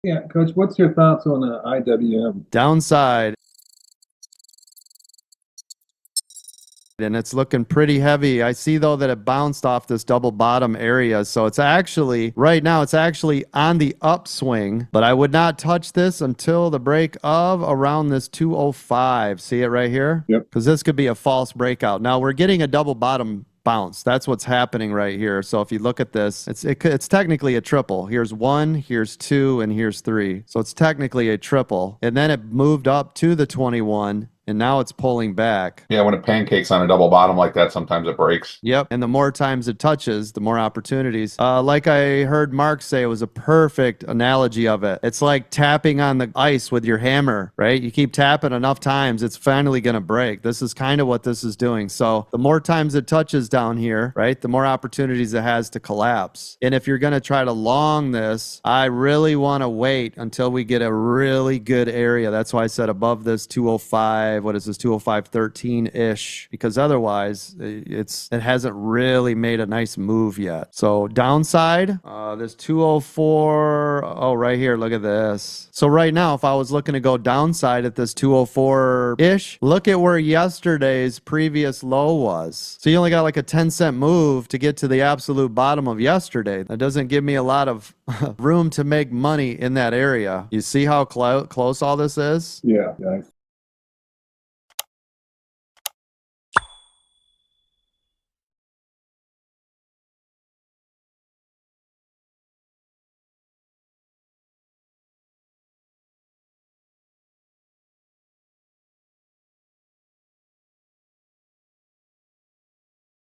Yeah, Coach, what's your thoughts on IWM? Downside, and it's looking pretty heavy. I see though that it bounced off this double bottom area. So it's actually, right now, it's actually on the upswing, but I would not touch this until the break of around this 205. See it right here? Yep. Because this could be a false breakout. Now we're getting a double bottom bounce. That's what's happening right here. So if you look at this, it's technically a triple. Here's one, here's two, and here's three. So it's technically a triple. And then it moved up to the 21. And now it's pulling back. Yeah, when it pancakes on a double bottom like that, sometimes it breaks. Yep. And the more times it touches, the more opportunities. Like I heard Mark say, it was a perfect analogy of it. It's like tapping on the ice with your hammer, right? You keep tapping enough times, it's finally going to break. This is kind of what this is doing. So the more times it touches down here, right, the more opportunities it has to collapse. And if you're going to try to long this, I really want to wait until we get a really good area. That's why I said above this 205. What is this, 205.13-ish? Because otherwise it hasn't really made a nice move yet. So downside, this 204, oh, right here, look at this. So right now, if I was looking to go downside at this 204-ish, look at where yesterday's previous low was. So you only got like a 10-cent move to get to the absolute bottom of yesterday. That doesn't give me a lot of room to make money in that area. You see how close all this is? Yeah, nice.